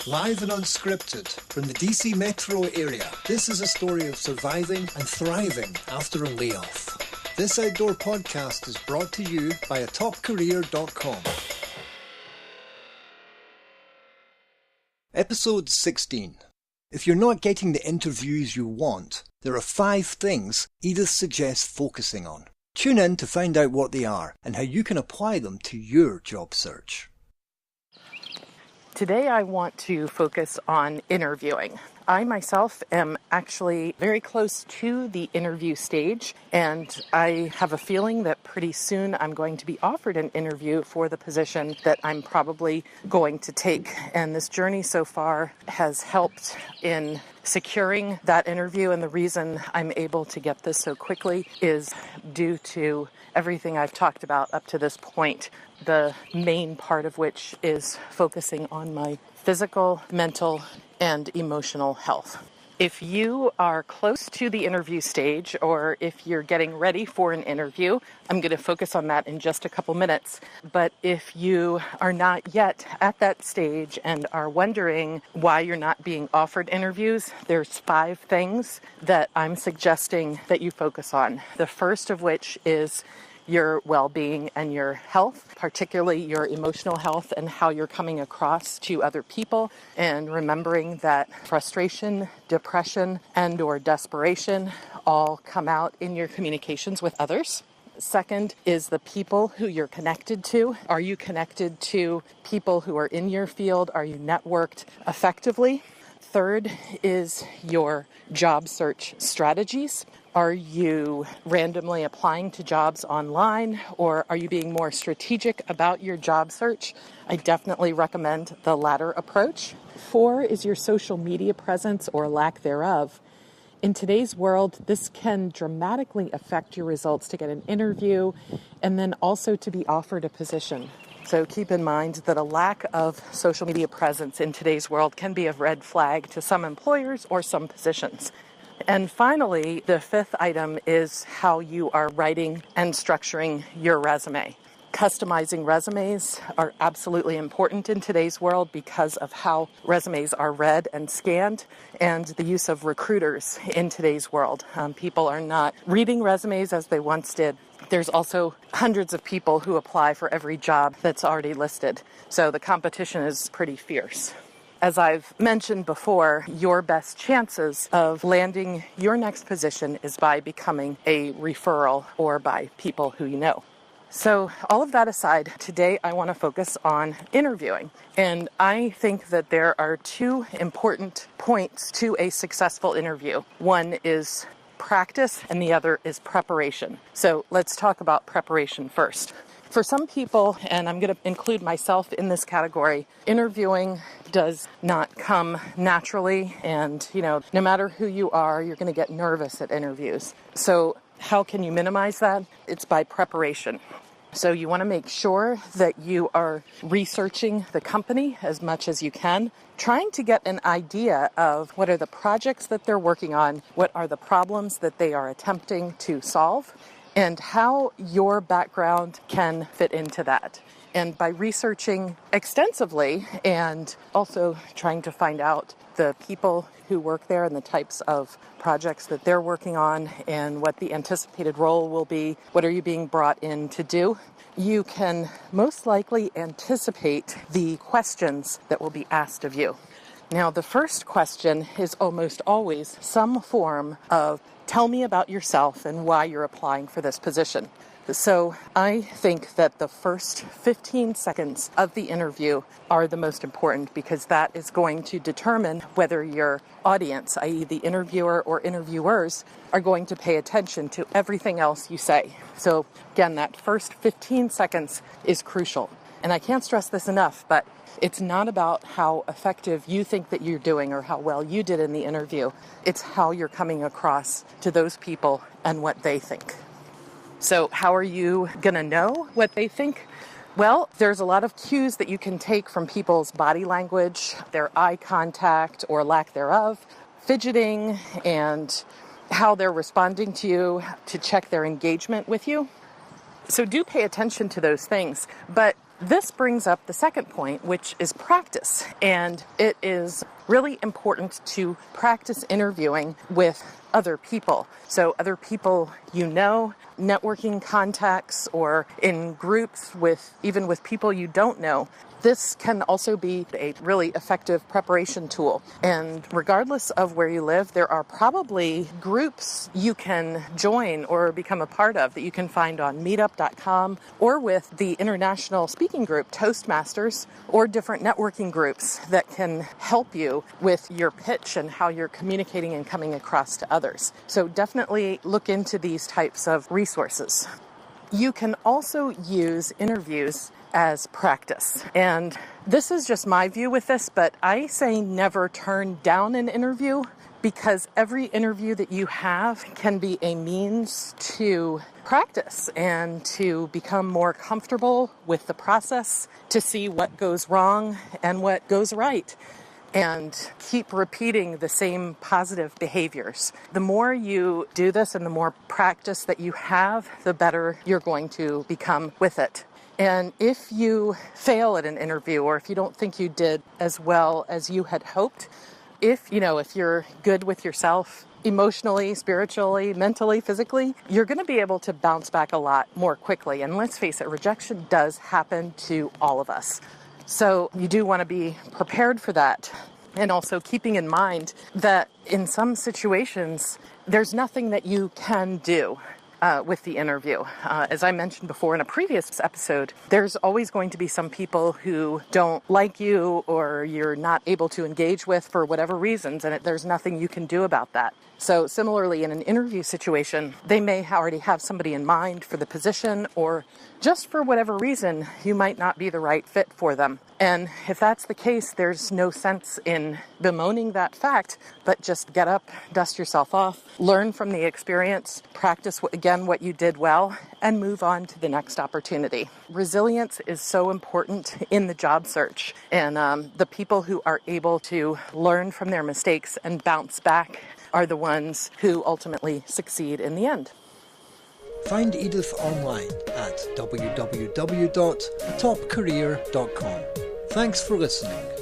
Live and unscripted from the DC metro area, this is a story of surviving and thriving after a layoff. This outdoor podcast is brought to you by atopcareer.com. Episode 16. If you're not getting the interviews you want, there are 5 things Edith suggests focusing on. Tune in to find out what they are and how you can apply them to your job search. Today I want to focus on interviewing. I myself am actually very close to the interview stage, and I have a feeling that pretty soon I'm going to be offered an interview for the position that I'm probably going to take. And this journey so far has helped in securing that interview, and the reason I'm able to get this so quickly is due to everything I've talked about up to this point, the main part of which is focusing on my physical, mental, and emotional health. If you are close to the interview stage, or if you're getting ready for an interview, I'm going to focus on that in just a couple minutes. But if you are not yet at that stage and are wondering why you're not being offered interviews, there's 5 things that I'm suggesting that you focus on. The first of which is your well-being and your health, particularly your emotional health and how you're coming across to other people, and remembering that frustration, depression, and or desperation all come out in your communications with others. Second is the people who you're connected to. Are you connected to people who are in your field? Are you networked effectively? Third is your job search strategies. Are you randomly applying to jobs online, or are you being more strategic about your job search? I definitely recommend the latter approach. 4 is your social media presence or lack thereof. In today's world, this can dramatically affect your results to get an interview and then also to be offered a position. So keep in mind that a lack of social media presence in today's world can be a red flag to some employers or some positions. And finally, the 5th item is how you are writing and structuring your resume. Customizing resumes are absolutely important in today's world because of how resumes are read and scanned and the use of recruiters in today's world. People are not reading resumes as they once did. There's also hundreds of people who apply for every job that's already listed. So the competition is pretty fierce. As I've mentioned before, your best chances of landing your next position is by becoming a referral or by people who you know. So all of that aside, today I want to focus on interviewing. And I think that there are 2 important points to a successful interview. One is practice and the other is preparation. So let's talk about preparation first. For some people, and I'm going to include myself in this category, interviewing does not come naturally. And, no matter who you are, you're going to get nervous at interviews. So how can you minimize that? It's by preparation. So you want to make sure that you are researching the company as much as you can, trying to get an idea of what are the projects that they're working on, what are the problems that they are attempting to solve, and how your background can fit into that. And by researching extensively and also trying to find out the people who work there and the types of projects that they're working on and what the anticipated role will be, what are you being brought in to do, you can most likely anticipate the questions that will be asked of you. Now, the first question is almost always some form of tell me about yourself and why you're applying for this position. So I think that the first 15 seconds of the interview are the most important because that is going to determine whether your audience, i.e. the interviewer or interviewers, are going to pay attention to everything else you say. So again, that first 15 seconds is crucial. And I can't stress this enough, but it's not about how effective you think that you're doing or how well you did in the interview. It's how you're coming across to those people and what they think. So how are you going to know what they think? Well, there's a lot of cues that you can take from people's body language, their eye contact or lack thereof, fidgeting, and how they're responding to you to check their engagement with you. So do pay attention to those things, but This brings up the second point, which is practice. And it is really important to practice interviewing with other people. So other people you know, networking contacts, or in groups even with people you don't know. This can also be a really effective preparation tool. And regardless of where you live, there are probably groups you can join or become a part of that you can find on meetup.com, or with the international speaking group Toastmasters, or different networking groups that can help you with your pitch and how you're communicating and coming across to others. So definitely look into these types of resources. You can also use interviews as practice. And this is just my view with this, but I say never turn down an interview, because every interview that you have can be a means to practice and to become more comfortable with the process, to see what goes wrong and what goes right, and keep repeating the same positive behaviors. The more you do this and the more practice that you have, the better you're going to become with it. And if you fail at an interview, or if you don't think you did as well as you had hoped, if you're good with yourself, emotionally, spiritually, mentally, physically, you're going to be able to bounce back a lot more quickly. And let's face it, rejection does happen to all of us. So you do want to be prepared for that. And also keeping in mind that in some situations, there's nothing that you can do with the interview. As I mentioned before in a previous episode, there's always going to be some people who don't like you, or you're not able to engage with for whatever reasons, and there's nothing you can do about that. So similarly, in an interview situation, they may already have somebody in mind for the position, or just for whatever reason, you might not be the right fit for them. And if that's the case, there's no sense in bemoaning that fact, but just get up, dust yourself off, learn from the experience, practice again what you did well, and move on to the next opportunity. Resilience is so important in the job search, and the people who are able to learn from their mistakes and bounce back are the ones who ultimately succeed in the end. Find Edith online at www.topcareer.com. Thanks for listening.